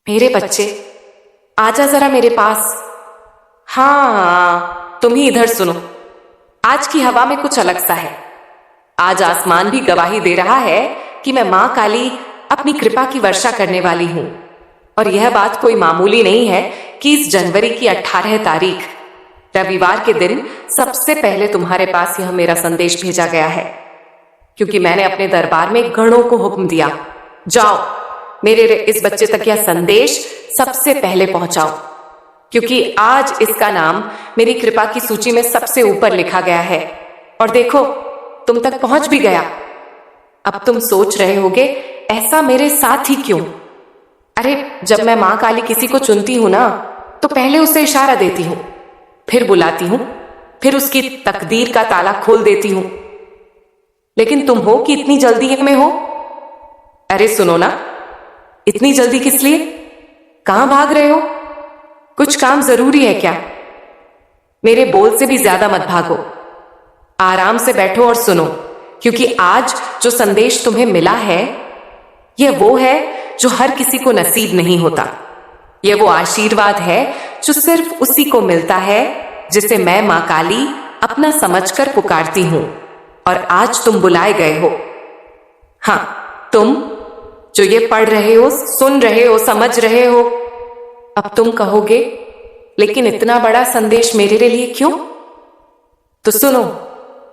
मेरे बच्चे, आजा जरा मेरे पास। हाँ, तुम ही इधर सुनो। आज की हवा में कुछ अलग सा है। आज आसमान भी गवाही दे रहा है कि मैं मां काली अपनी कृपा की वर्षा करने वाली हूं। और यह बात कोई मामूली नहीं है कि इस जनवरी की 18 तारीख रविवार के दिन सबसे पहले तुम्हारे पास यह मेरा संदेश भेजा गया है, क्योंकि मैंने अपने दरबार में गणों को हुक्म दिया, जाओ मेरे इस बच्चे तक यह संदेश सबसे पहले पहुंचाओ, क्योंकि आज इसका नाम मेरी कृपा की सूची में सबसे ऊपर लिखा गया है। और देखो, तुम तक पहुंच भी गया। अब तुम सोच रहे होगे, ऐसा मेरे साथ ही क्यों? अरे, जब मैं मां काली किसी को चुनती हूं ना, तो पहले उसे इशारा देती हूं, फिर बुलाती हूं, फिर उसकी तकदीर का ताला खोल देती हूं। लेकिन तुम हो कि इतनी जल्दी में हो? अरे सुनो ना, इतनी जल्दी किस लिए? कहां भाग रहे हो? कुछ काम जरूरी है क्या? मेरे बोल से भी ज्यादा मत भागो। आराम से बैठो और सुनो, क्योंकि आज जो संदेश तुम्हें मिला है, यह वो है जो हर किसी को नसीब नहीं होता। यह वो आशीर्वाद है जो सिर्फ उसी को मिलता है जिसे मैं मां काली अपना समझकर पुकारती हूं। और आज तुम बुलाए गए हो। हां, तुम जो ये पढ़ रहे हो, सुन रहे हो, समझ रहे हो। अब तुम कहोगे, लेकिन इतना बड़ा संदेश मेरे लिए क्यों? तो सुनो,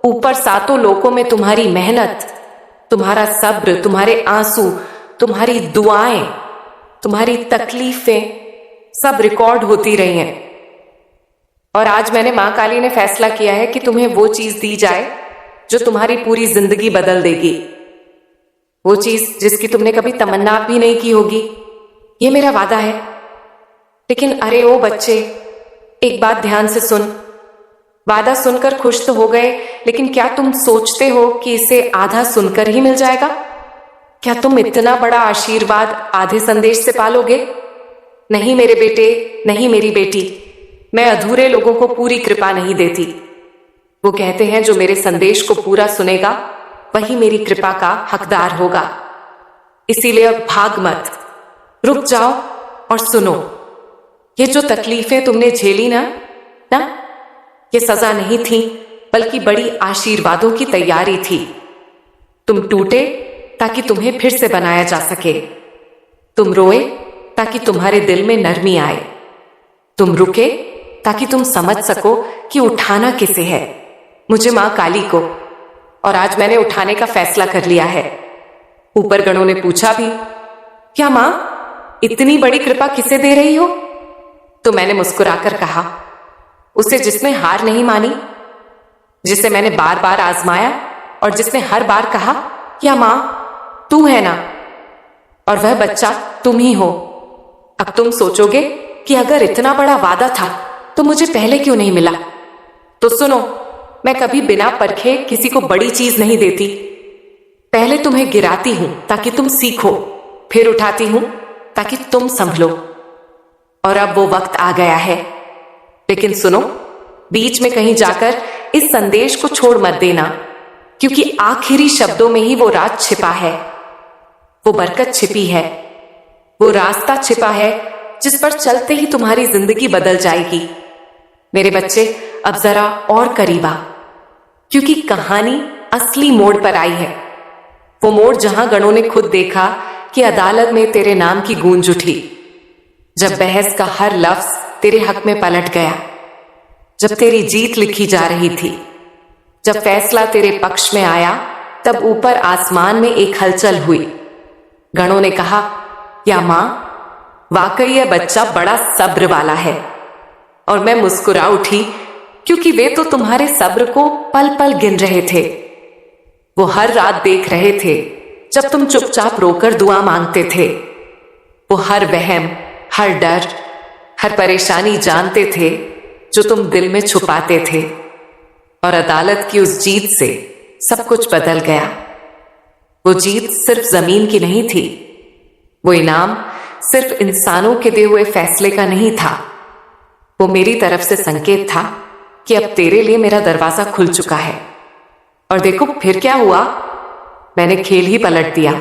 ऊपर सातों लोकों में तुम्हारी मेहनत, तुम्हारा सब्र, तुम्हारे आंसू, तुम्हारी दुआएं, तुम्हारी तकलीफें सब रिकॉर्ड होती रही हैं। और आज मैंने मां काली ने फैसला किया है कि तुम्हें वो चीज दी जाए जो तुम्हारी पूरी जिंदगी बदल देगी। वो चीज जिसकी तुमने कभी तमन्ना भी नहीं की होगी। ये मेरा वादा है। लेकिन अरे ओ बच्चे, एक बात ध्यान से सुन। वादा सुनकर खुश तो हो गए, लेकिन क्या तुम सोचते हो कि इसे आधा सुनकर ही मिल जाएगा? क्या तुम इतना बड़ा आशीर्वाद आधे संदेश से पालोगे? नहीं मेरे बेटे, नहीं मेरी बेटी, मैं अधूरे लोगों को पूरी कृपा नहीं देती। वो कहते हैं, जो मेरे संदेश को पूरा सुनेगा वही मेरी कृपा का हकदार होगा। इसीलिए अब भाग मत, रुक जाओ और सुनो। ये जो तकलीफें तुमने झेली ना, ये सजा नहीं थी, बल्कि बड़ी आशीर्वादों की तैयारी थी। तुम टूटे ताकि तुम्हें फिर से बनाया जा सके। तुम रोए ताकि तुम्हारे दिल में नरमी आए। तुम रुके ताकि तुम समझ सको कि उठाना किसे है, मुझे मां काली को। और आज मैंने उठाने का फैसला कर लिया है। ऊपर गणों ने पूछा भी, क्या मां इतनी बड़ी कृपा किसे दे रही हो? तो मैंने मुस्कुराकर कहा, उसे जिसने हार नहीं मानी, जिसे मैंने बार बार आजमाया और जिसने हर बार कहा, क्या मां तू है ना, और वह बच्चा तुम ही हो। अब तुम सोचोगे कि अगर इतना बड़ा वादा था तो मुझे पहले क्यों नहीं मिला? तो सुनो, मैं कभी बिना परखे किसी को बड़ी चीज नहीं देती। पहले तुम्हें गिराती हूं ताकि तुम सीखो, फिर उठाती हूं ताकि तुम संभलो। और अब वो वक्त आ गया है। लेकिन सुनो, बीच में कहीं जाकर इस संदेश को छोड़ मत देना, क्योंकि आखिरी शब्दों में ही वो राज छिपा है, वो बरकत छिपी है, वो रास्ता छिपा है जिस पर चलते ही तुम्हारी जिंदगी बदल जाएगी। मेरे बच्चे, अब जरा और करीब आ, क्योंकि कहानी असली मोड़ पर आई है। वो मोड़ जहां गणों ने खुद देखा कि अदालत में तेरे नाम की गूंज उठी, जब बहस का हर लफ्ज तेरे हक में पलट गया, जब तेरी जीत लिखी जा रही थी, जब फैसला तेरे पक्ष में आया, तब ऊपर आसमान में एक हलचल हुई। गणों ने कहा, या मां, वाकई यह बच्चा बड़ा सब्र वाला है। और मैं मुस्कुरा उठी, क्योंकि वे तो तुम्हारे सब्र को पल पल गिन रहे थे। वो हर रात देख रहे थे जब तुम चुपचाप रोकर दुआ मांगते थे। वो हर वहम, हर डर, हर परेशानी जानते थे जो तुम दिल में छुपाते थे। और अदालत की उस जीत से सब कुछ बदल गया। वो जीत सिर्फ जमीन की नहीं थी, वो इनाम सिर्फ इंसानों के दिए हुए फैसले का नहीं था। वो मेरी तरफ से संकेत था कि अब तेरे लिए मेरा दरवाजा खुल चुका है। और देखो फिर क्या हुआ, मैंने खेल ही पलट दिया।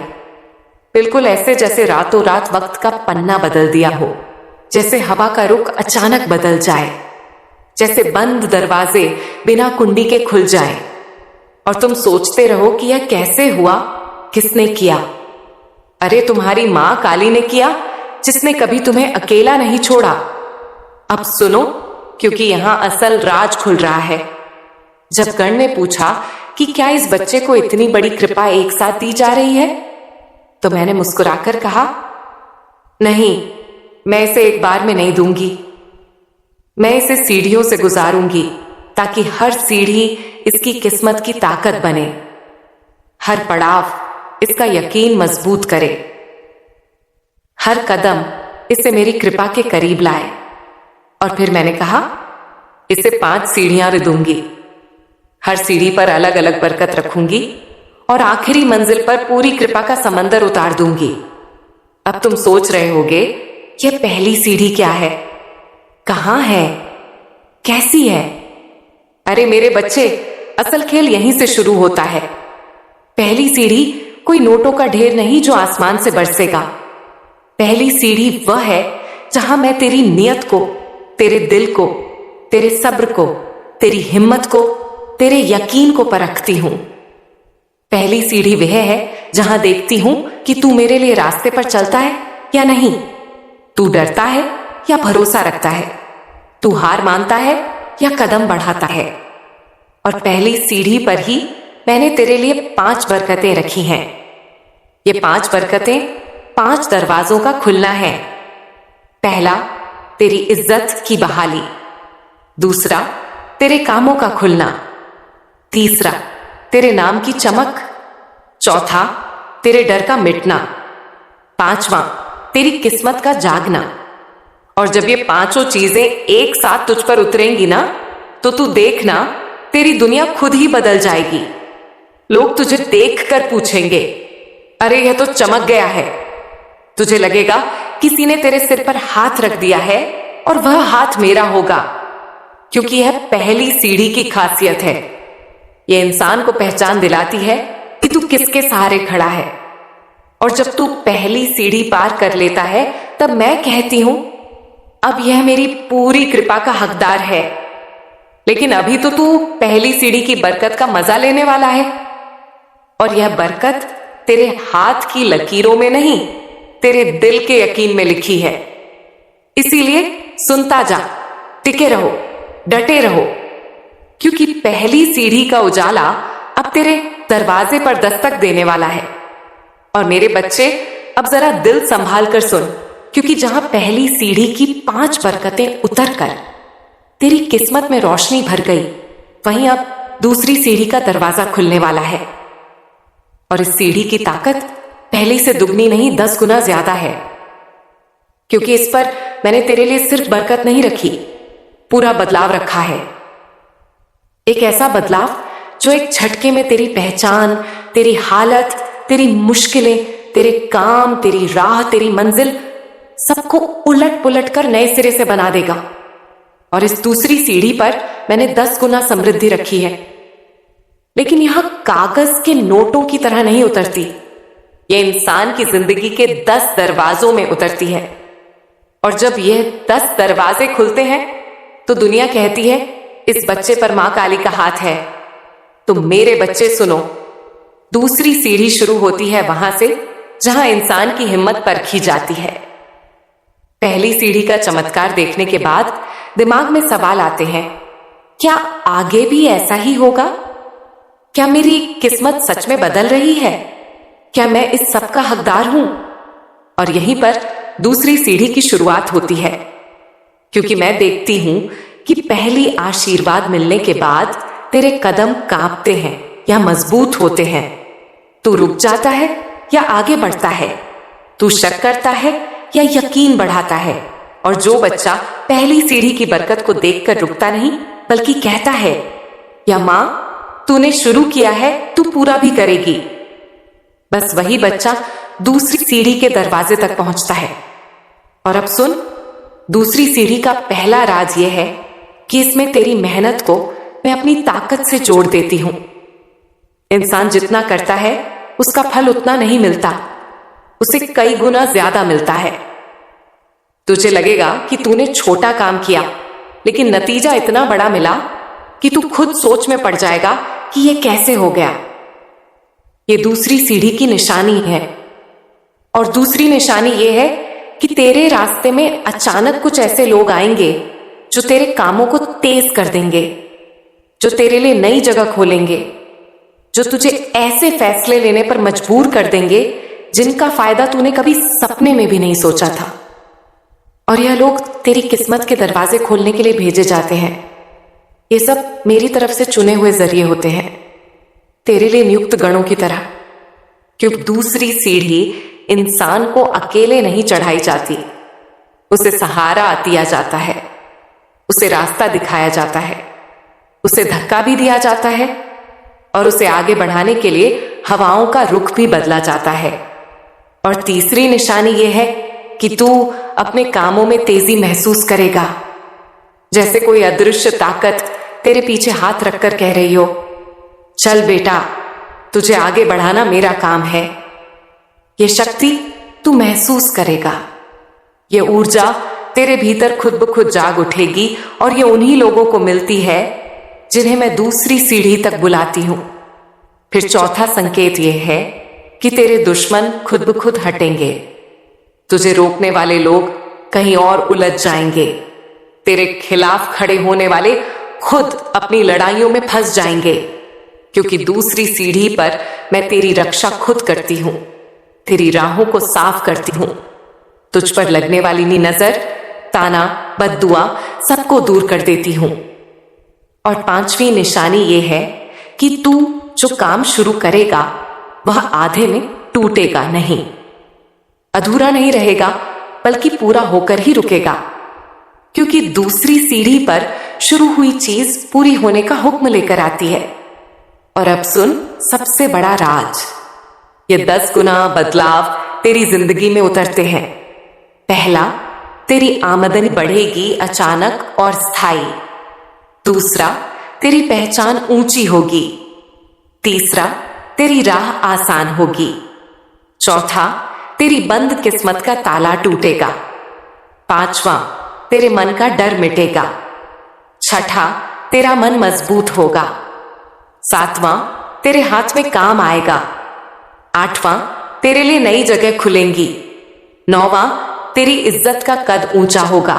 बिल्कुल ऐसे जैसे रातों रात वक्त का पन्ना बदल दिया हो, जैसे हवा का रुख अचानक बदल जाए, जैसे बंद दरवाजे बिना कुंडी के खुल जाएं और तुम सोचते रहो कि यह कैसे हुआ, किसने किया। अरे तुम्हारी मां काली ने किया, जिसने कभी तुम्हें अकेला नहीं छोड़ा। अब सुनो, क्योंकि यहां असल राज खुल रहा है। जब गण ने पूछा कि क्या इस बच्चे को इतनी बड़ी कृपा एक साथ दी जा रही है, तो मैंने मुस्कुराकर कहा, नहीं, मैं इसे एक बार में नहीं दूंगी। मैं इसे सीढ़ियों से गुजारूंगी ताकि हर सीढ़ी इसकी किस्मत की ताकत बने, हर पड़ाव इसका यकीन मजबूत करे, हर कदम इसे मेरी कृपा के करीब लाए। और फिर मैंने कहा, इसे 5 सीढ़ियां दूंगी, हर सीढ़ी पर अलग अलग बरकत रखूंगी और आखिरी मंजिल पर पूरी कृपा का समंदर उतार दूंगी। अब तुम सोच रहे होगे, यह पहली सीढ़ी क्या है, कहां है, कैसी है? अरे मेरे बच्चे, असल खेल यहीं से शुरू होता है। पहली सीढ़ी कोई नोटों का ढेर नहीं जो आसमान से बरसेगा। पहली सीढ़ी वह है जहां मैं तेरी नियत को, तेरे दिल को, तेरे सब्र को, तेरी हिम्मत को, तेरे यकीन को परखती हूं। पहली सीढ़ी वह है जहां देखती हूं कि तू मेरे लिए रास्ते पर चलता है या नहीं, तू डरता है या भरोसा रखता है, तू हार मानता है या कदम बढ़ाता है। और पहली सीढ़ी पर ही मैंने तेरे लिए 5 बरकतें रखी हैं। ये 5 बरकतें 5 दरवाजों का खुलना है। पहला, तेरी इज्जत की बहाली। दूसरा, तेरे कामों का खुलना। तीसरा, तेरे नाम की चमक। चौथा, तेरे डर का मिटना। पांचवा, तेरी किस्मत का जागना। और जब ये 5 चीजें एक साथ तुझ पर उतरेंगी ना, तो तू देखना, तेरी दुनिया खुद ही बदल जाएगी। लोग तुझे देखकर पूछेंगे, अरे यह तो चमक गया है। तुझे लगेगा किसी ने तेरे सिर पर हाथ रख दिया है और वह हाथ मेरा होगा, क्योंकि यह पहली सीढ़ी की खासियत है। यह इंसान को पहचान दिलाती है कि तू किसके सहारे खड़ा है। और जब तू पहली सीढ़ी पार कर लेता है, तब मैं कहती हूं, अब यह मेरी पूरी कृपा का हकदार है। लेकिन अभी तो तू पहली सीढ़ी की बरकत का मजा लेने वाला है। और यह बरकत तेरे हाथ की लकीरों में नहीं, तेरे दिल के यकीन में लिखी है। इसीलिए सुनता जा, टिके रहो, डटे रहो, क्योंकि पहली सीढ़ी का उजाला अब तेरे दरवाजे पर दस्तक देने वाला है। और मेरे बच्चे, अब जरा दिल संभाल कर सुन, क्योंकि जहां पहली सीढ़ी की 5 बरकतें उतर कर तेरी किस्मत में रोशनी भर गई, वहीं अब दूसरी सीढ़ी का दरवाजा खुलने वाला है। और इस सीढ़ी की ताकत पहली से दुगनी नहीं 10 गुना ज्यादा है, क्योंकि इस पर मैंने तेरे लिए सिर्फ बरकत नहीं रखी, पूरा बदलाव रखा है। एक ऐसा बदलाव जो एक झटके में तेरी पहचान, तेरी हालत, तेरी मुश्किलें, तेरे काम, तेरी राह, तेरी मंजिल, सबको उलट पुलट कर नए सिरे से बना देगा। और इस दूसरी सीढ़ी पर मैंने 10 गुना समृद्धि रखी है। लेकिन यहां कागज के नोटों की तरह नहीं उतरती, ये इंसान की जिंदगी के 10 दरवाजों में उतरती है। और जब यह 10 दरवाजे खुलते हैं, तो दुनिया कहती है, इस बच्चे पर मां काली का हाथ है। तो मेरे बच्चे सुनो, दूसरी सीढ़ी शुरू होती है वहां से जहां इंसान की हिम्मत परखी जाती है। पहली सीढ़ी का चमत्कार देखने के बाद दिमाग में सवाल आते हैं, क्या आगे भी ऐसा ही होगा? क्या मेरी किस्मत सच में बदल रही है? क्या मैं इस सब का हकदार हूं? और यहीं पर दूसरी सीढ़ी की शुरुआत होती है, क्योंकि मैं देखती हूं कि पहली आशीर्वाद मिलने के बाद तेरे कदम कांपते हैं या मजबूत होते हैं। तू रुक जाता है या आगे बढ़ता है, तू शक करता है या यकीन बढ़ाता है। और जो बच्चा पहली सीढ़ी की बरकत को देखकर रुकता नहीं, बल्कि कहता है, या मां, तूने शुरू किया है, तू पूरा भी करेगी, बस वही बच्चा दूसरी सीढ़ी के दरवाजे तक पहुंचता है। और अब सुन, दूसरी सीढ़ी का पहला राज यह है कि इसमें तेरी मेहनत को मैं अपनी ताकत से जोड़ देती हूं। इंसान जितना करता है, उसका फल उतना नहीं मिलता। उसे कई गुना ज्यादा मिलता है। तुझे लगेगा कि तूने छोटा काम किया, लेकिन नतीजा इतना बड़ा मिला कि तू खुद सोच में पड़ जाएगा कि यह कैसे हो गया। ये दूसरी सीढ़ी की निशानी है। और दूसरी निशानी यह है कि तेरे रास्ते में अचानक कुछ ऐसे लोग आएंगे जो तेरे कामों को तेज कर देंगे, जो तेरे लिए नई जगह खोलेंगे, जो तुझे ऐसे फैसले लेने पर मजबूर कर देंगे जिनका फायदा तूने कभी सपने में भी नहीं सोचा था। और यह लोग तेरी किस्मत के दरवाजे खोलने के लिए भेजे जाते हैं। ये सब मेरी तरफ से चुने हुए जरिए होते हैं, तेरे लिए नियुक्त गणों की तरह। क्योंकि दूसरी सीढ़ी इंसान को अकेले नहीं चढ़ाई जाती, उसे सहारा दिया जाता है, उसे रास्ता दिखाया जाता है, उसे धक्का भी दिया जाता है और उसे आगे बढ़ाने के लिए हवाओं का रुख भी बदला जाता है। और तीसरी निशानी यह है कि तू अपने कामों में तेजी महसूस करेगा, जैसे कोई अदृश्य ताकत तेरे पीछे हाथ रखकर कह रही हो, चल बेटा, तुझे आगे बढ़ाना मेरा काम है। ये शक्ति तू महसूस करेगा, ये ऊर्जा तेरे भीतर खुद ब खुद जाग उठेगी और ये उन्हीं लोगों को मिलती है जिन्हें मैं दूसरी सीढ़ी तक बुलाती हूं। फिर चौथा संकेत यह है कि तेरे दुश्मन खुद ब खुद हटेंगे, तुझे रोकने वाले लोग कहीं और उलझ जाएंगे, तेरे खिलाफ खड़े होने वाले खुद अपनी लड़ाइयों में फंस जाएंगे, क्योंकि दूसरी सीढ़ी पर मैं तेरी रक्षा खुद करती हूं, तेरी राहों को साफ करती हूं, तुझ पर लगने वाली नजर, ताना, बद्दुआ सबको दूर कर देती हूं। और पांचवी निशानी यह है कि तू जो काम शुरू करेगा वह आधे में टूटेगा नहीं, अधूरा नहीं रहेगा, बल्कि पूरा होकर ही रुकेगा, क्योंकि दूसरी सीढ़ी पर शुरू हुई चीज पूरी होने का हुक्म लेकर आती है। और अब सुन सबसे बड़ा राज, ये 10 गुना बदलाव तेरी जिंदगी में उतरते हैं। पहला, तेरी आमदनी बढ़ेगी अचानक और स्थायी। दूसरा, तेरी पहचान ऊंची होगी। तीसरा, तेरी राह आसान होगी। चौथा, तेरी बंद किस्मत का ताला टूटेगा। पांचवा, तेरे मन का डर मिटेगा। छठा, तेरा मन मजबूत होगा। सातवां, तेरे हाथ में काम आएगा। आठवां, तेरे लिए नई जगह खुलेंगी। नौवां, तेरी इज्जत का कद ऊंचा होगा।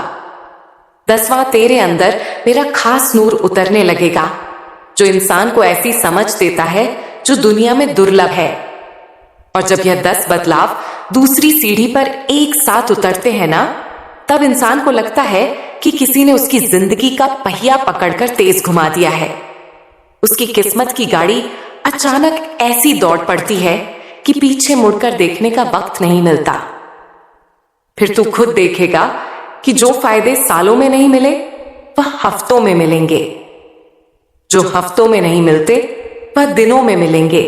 10वां, तेरे अंदर मेरा खास नूर उतरने लगेगा, जो इंसान को ऐसी समझ देता है जो दुनिया में दुर्लभ है। और जब यह 10 बदलाव दूसरी सीढ़ी पर एक साथ उतरते हैं ना, तब इंसान को लगता है कि किसी ने उसकी जिंदगी का पहिया पकड़कर तेज घुमा दिया है। उसकी किस्मत की गाड़ी अचानक ऐसी दौड़ पड़ती है कि पीछे मुड़कर देखने का वक्त नहीं मिलता। फिर तू खुद देखेगा कि जो फायदे सालों में नहीं मिले वह हफ्तों में मिलेंगे, जो हफ्तों में नहीं मिलते वह दिनों में मिलेंगे,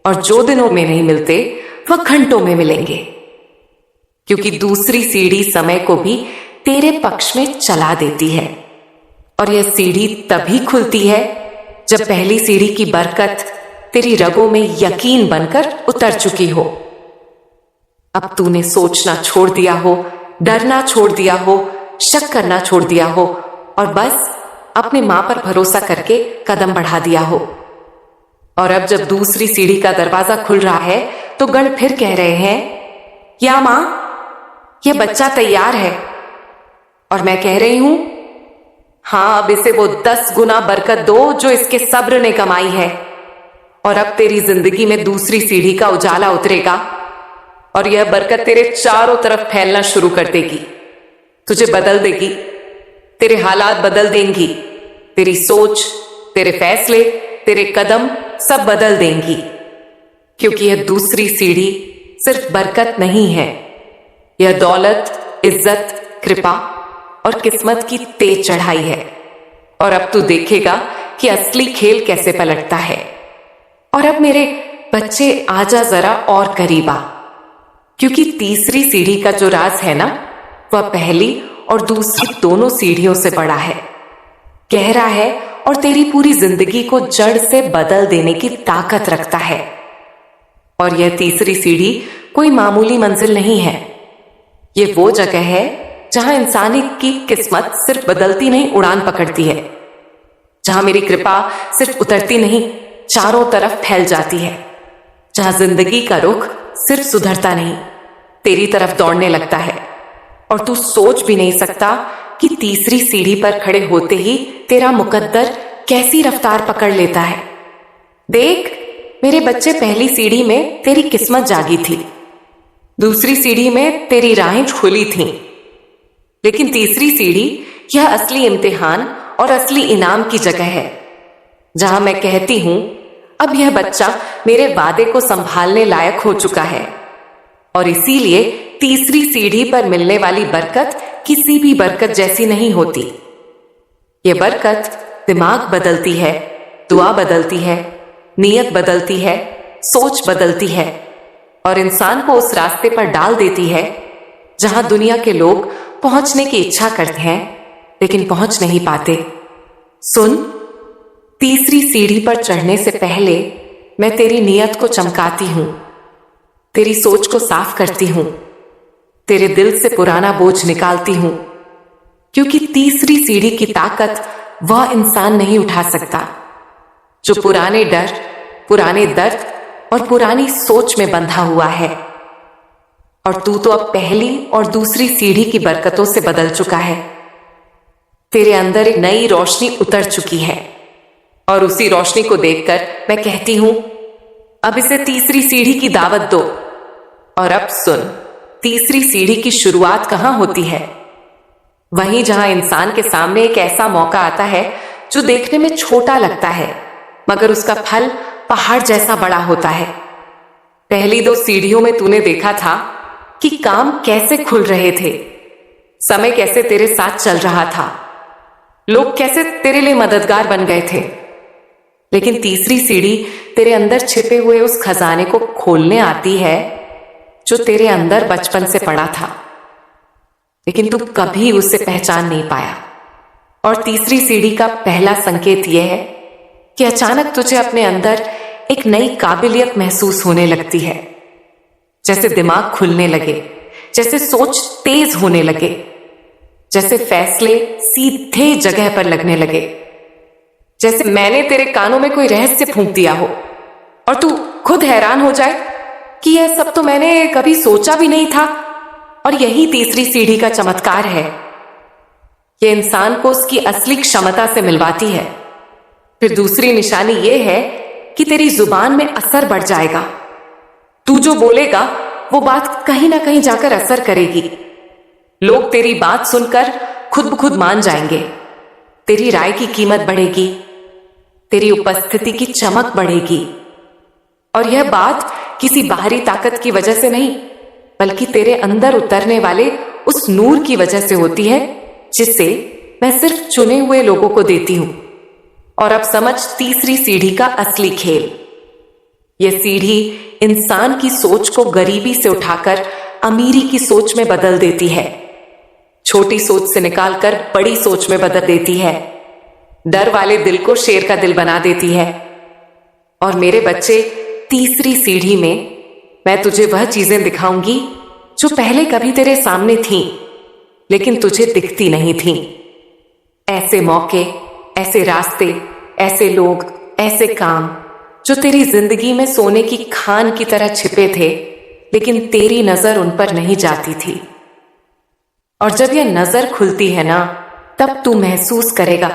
और जो दिनों में नहीं मिलते वह घंटों में मिलेंगे। क्योंकि दूसरी सीढ़ी समय को भी तेरे पक्ष में चला देती है। और यह सीढ़ी तभी खुलती है जब पहली सीढ़ी की बरकत तेरी रगों में यकीन बनकर उतर चुकी हो। अब तूने सोचना छोड़ दिया हो, डरना छोड़ दिया हो, शक करना छोड़ दिया हो, और बस अपने मां पर भरोसा करके कदम बढ़ा दिया हो। और अब जब दूसरी सीढ़ी का दरवाजा खुल रहा है तो गण फिर कह रहे हैं, या मां, यह बच्चा तैयार है। और मैं कह रही हूं, हां, अब इसे वो 10 गुना बरकत दो जो इसके सब्र ने कमाई है। और अब तेरी जिंदगी में दूसरी सीढ़ी का उजाला उतरेगा और यह बरकत तेरे चारों तरफ फैलना शुरू कर देगी, तुझे बदल देगी, तेरे हालात बदल देंगी, तेरी सोच, तेरे फैसले, तेरे कदम सब बदल देंगी। क्योंकि यह दूसरी सीढ़ी सिर्फ बरकत नहीं है, यह दौलत, इज्जत, कृपा और किस्मत की तेज चढ़ाई है। और अब तू देखेगा कि असली खेल कैसे पलटता है। और अब मेरे बच्चे, आजा जरा और करीब आ, क्योंकि तीसरी सीढ़ी का जो राज है ना, वह पहली और दूसरी दोनों सीढ़ियों से बड़ा है, गहरा है और तेरी पूरी जिंदगी को जड़ से बदल देने की ताकत रखता है। और यह तीसरी सीढ़ी कोई मामूली मंजिल नहीं है। ये वो जगह है जहां इंसानी की किस्मत सिर्फ बदलती नहीं, उड़ान पकड़ती है। जहां मेरी कृपा सिर्फ उतरती नहीं, चारों तरफ फैल जाती है। जहां जिंदगी का रुख सिर्फ सुधरता नहीं, तेरी तरफ दौड़ने लगता है। और तू सोच भी नहीं सकता कि तीसरी सीढ़ी पर खड़े होते ही तेरा मुकद्दर कैसी रफ्तार पकड़ लेता है। देख मेरे बच्चे, पहली सीढ़ी में तेरी किस्मत जागी थी, दूसरी सीढ़ी में तेरी राहें खुली थीं, लेकिन तीसरी सीढ़ी यह असली इम्तिहान और असली इनाम की जगह है, जहां मैं कहती हूं अब यह बच्चा मेरे वादे को संभालने लायक हो चुका है। और इसीलिए तीसरी सीढ़ी पर मिलने वाली बरकत किसी भी बरकत जैसी नहीं होती। यह बरकत दिमाग बदलती है, दुआ बदलती है, नीयत बदलती है, सोच बदलती है और इंसान को उस रास्ते पर डाल देती है जहां दुनिया के लोग पहुंचने की इच्छा करते हैं लेकिन पहुंच नहीं पाते। सुन, तीसरी सीढ़ी पर चढ़ने से पहले मैं तेरी नीयत को चमकाती हूं, तेरी सोच को साफ करती हूं, तेरे दिल से पुराना बोझ निकालती हूं, क्योंकि तीसरी सीढ़ी की ताकत वह इंसान नहीं उठा सकता जो पुराने डर, पुराने दर्द और पुरानी सोच में बंधा हुआ है। और तू तो अब पहली और दूसरी सीढ़ी की बरकतों से बदल चुका है। तेरे अंदर एक नई रोशनी उतर चुकी है और उसी रोशनी को देखकर मैं कहती हूं अब इसे तीसरी सीढ़ी की दावत दो। और अब सुन, तीसरी सीढ़ी की शुरुआत कहां होती है? वहीं जहां इंसान के सामने एक ऐसा मौका आता है जो देखने में छोटा लगता है मगर उसका फल पहाड़ जैसा बड़ा होता है। पहली दो सीढ़ियों में तूने देखा था कि काम कैसे खुल रहे थे, समय कैसे तेरे साथ चल रहा था, लोग कैसे तेरे लिए मददगार बन गए थे। लेकिन तीसरी सीढ़ी तेरे अंदर छिपे हुए उस खजाने को खोलने आती है जो तेरे अंदर बचपन से पड़ा था, लेकिन तू कभी उसे पहचान नहीं पाया। और तीसरी सीढ़ी का पहला संकेत यह है कि अचानक तुझे अपने अंदर एक नई काबिलियत महसूस होने लगती है, जैसे दिमाग खुलने लगे, जैसे सोच तेज होने लगे, जैसे फैसले सीधे जगह पर लगने लगे, जैसे मैंने तेरे कानों में कोई रहस्य फूंक दिया हो और तू खुद हैरान हो जाए कि यह सब तो मैंने कभी सोचा भी नहीं था। और यही तीसरी सीढ़ी का चमत्कार है। यह इंसान को उसकी असली क्षमता से मिलवाती है। फिर दूसरी निशानी यह है कि तेरी जुबान में असर बढ़ जाएगा। तू जो बोलेगा वो बात कहीं ना कहीं जाकर असर करेगी। लोग तेरी बात सुनकर खुद ब खुद मान जाएंगे। तेरी राय की कीमत बढ़ेगी, तेरी उपस्थिति की चमक बढ़ेगी। और यह बात किसी बाहरी ताकत की वजह से नहीं, बल्कि तेरे अंदर उतरने वाले उस नूर की वजह से होती है जिसे मैं सिर्फ चुने हुए लोगों को देती हूं। और अब समझ तीसरी सीढ़ी का असली खेल। यह सीढ़ी इंसान की सोच को गरीबी से उठाकर अमीरी की सोच में बदल देती है, छोटी सोच से निकालकर बड़ी सोच में बदल देती है, डर वाले दिल को शेर का दिल बना देती है। और मेरे बच्चे, तीसरी सीढ़ी में मैं तुझे वह चीजें दिखाऊंगी जो पहले कभी तेरे सामने थीं, लेकिन तुझे दिखती नहीं थीं। ऐसे मौके, ऐसे रास्ते, ऐसे लोग, ऐसे काम जो तेरी जिंदगी में सोने की खान की तरह छिपे थे, लेकिन तेरी नजर उन पर नहीं जाती थी। और जब यह नजर खुलती है ना, तब तू महसूस करेगा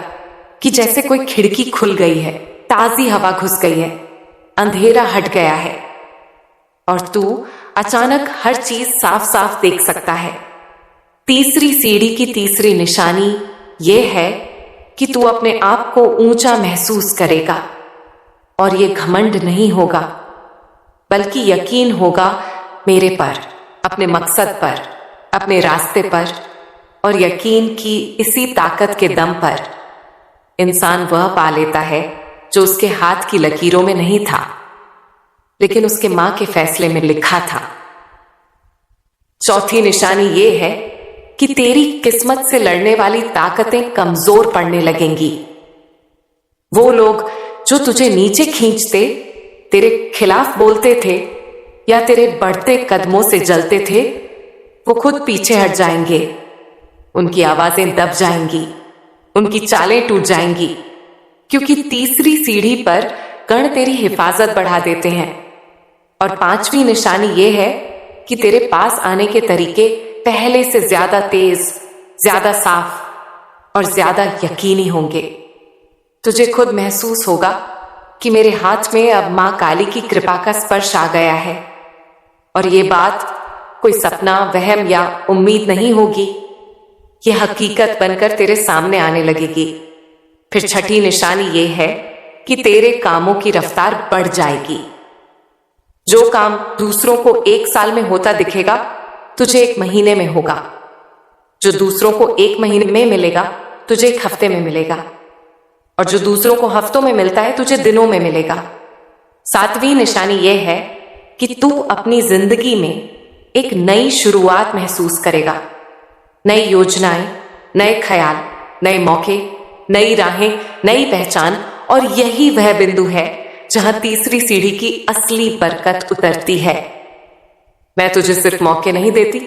कि जैसे कोई खिड़की खुल गई है, ताजी हवा घुस गई है, अंधेरा हट गया है और तू अचानक हर चीज साफ साफ देख सकता है। तीसरी सीढ़ी की तीसरी निशानी यह है कि तू अपने आप को ऊंचा महसूस करेगा। और यह घमंड नहीं होगा, बल्कि यकीन होगा मेरे पर, अपने मकसद पर, अपने रास्ते पर। और यकीन की इसी ताकत के दम पर इंसान वह पा लेता है जो उसके हाथ की लकीरों में नहीं था, लेकिन उसके मां के फैसले में लिखा था। चौथी निशानी यह है कि तेरी किस्मत से लड़ने वाली ताकतें कमजोर पड़ने लगेंगी। वो लोग जो तुझे नीचे खींचते, तेरे खिलाफ बोलते थे या तेरे बढ़ते कदमों से जलते थे, वो खुद पीछे हट जाएंगे। उनकी आवाजें दब जाएंगी, उनकी चालें टूट जाएंगी, क्योंकि तीसरी सीढ़ी पर गण तेरी हिफाजत बढ़ा देते हैं। और पांचवी निशानी ये है कि तेरे पास आने के तरीके पहले से ज्यादा तेज, ज्यादा साफ और ज्यादा यकीनी होंगे। तुझे खुद महसूस होगा कि मेरे हाथ में अब मां काली की कृपा का स्पर्श आ गया है। और ये बात कोई सपना, वहम या उम्मीद नहीं होगी, ये हकीकत बनकर तेरे सामने आने लगेगी। फिर छठी निशानी ये है कि तेरे कामों की रफ्तार बढ़ जाएगी। जो काम दूसरों को 1 साल में होता दिखेगा, तुझे 1 महीने में होगा। जो दूसरों को 1 महीने में मिलेगा, तुझे 1 हफ्ते में मिलेगा। और जो दूसरों को हफ्तों में मिलता है, तुझे दिनों में मिलेगा। 7वीं निशानी यह है कि तू अपनी जिंदगी में एक नई शुरुआत महसूस करेगा। नई योजनाएं, नए ख्याल, नए मौके, नई राहें, नई पहचान। और यही वह बिंदु है जहां तीसरी सीढ़ी की असली बरकत उतरती है। मैं तुझे सिर्फ मौके नहीं देती,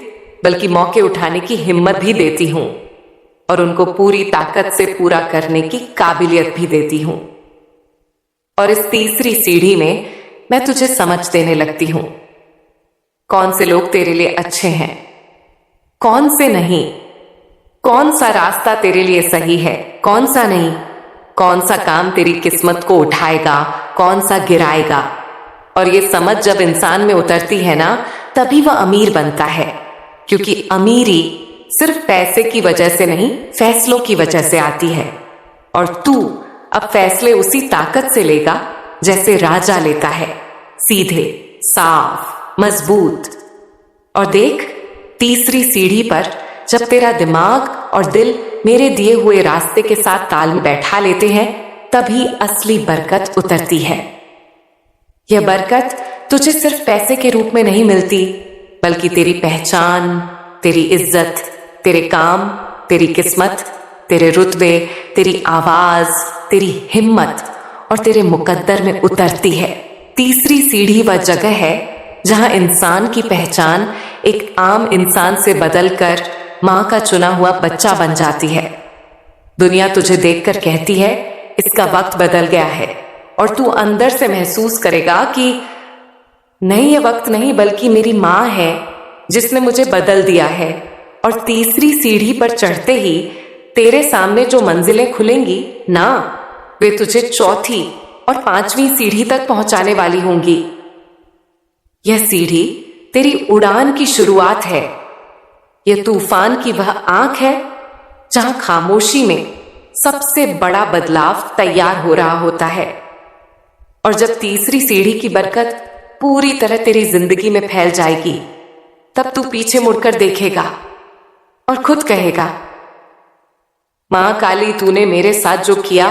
बल्कि मौके उठाने की हिम्मत भी देती हूं और उनको पूरी ताकत से पूरा करने की काबिलियत भी देती हूं। और इस तीसरी सीढ़ी में मैं तुझे समझ देने लगती हूं। कौन से लोग तेरे लिए अच्छे हैं, कौन से नहीं, कौन सा रास्ता तेरे लिए सही है, कौन सा नहीं, कौन सा काम तेरी किस्मत को उठाएगा, कौन सा गिराएगा। और ये समझ जब इंसान में उतरती है ना, तभी वह अमीर बनता है। क्योंकि अमीरी सिर्फ पैसे की वजह से नहीं, फैसलों की वजह से आती है। और तू अब फैसले उसी ताकत से लेगा जैसे राजा लेता है, सीधे, साफ, मजबूत। और देख, तीसरी सीढ़ी पर जब तेरा दिमाग और दिल मेरे दिए हुए रास्ते के साथ ताल में बैठा लेते हैं, तभी असली बरकत उतरती है। यह बरकत तुझे सिर्फ पैसे के रूप में नहीं मिलती, बल्कि तेरी पहचान, तेरी इज्जत, तेरे काम, तेरी किस्मत, तेरे रुतबे, तेरी आवाज, तेरी हिम्मत और तेरे मुकद्दर में उतरती है। तीसरी सीढ़ी वह जगह है जहां इंसान की पहचान एक आम इंसान से बदलकर मां का चुना हुआ बच्चा बन जाती है। दुनिया तुझे देखकर कहती है, इसका वक्त बदल गया है। और तू अंदर से महसूस करेगा कि नहीं, ये वक्त नहीं, बल्कि मेरी मां है जिसने मुझे बदल दिया है। और तीसरी सीढ़ी पर चढ़ते ही तेरे सामने जो मंजिलें खुलेंगी ना, वे तुझे चौथी और 5वीं सीढ़ी तक पहुंचाने वाली होंगी। यह सीढ़ी तेरी उड़ान की शुरुआत है। यह तूफान की वह आंख है जहां खामोशी में सबसे बड़ा बदलाव तैयार हो रहा होता है। और जब तीसरी सीढ़ी की बरकत पूरी तरह तेरी जिंदगी में फैल जाएगी, तब तू पीछे मुड़कर देखेगा और खुद कहेगा, मां काली, तूने मेरे साथ जो किया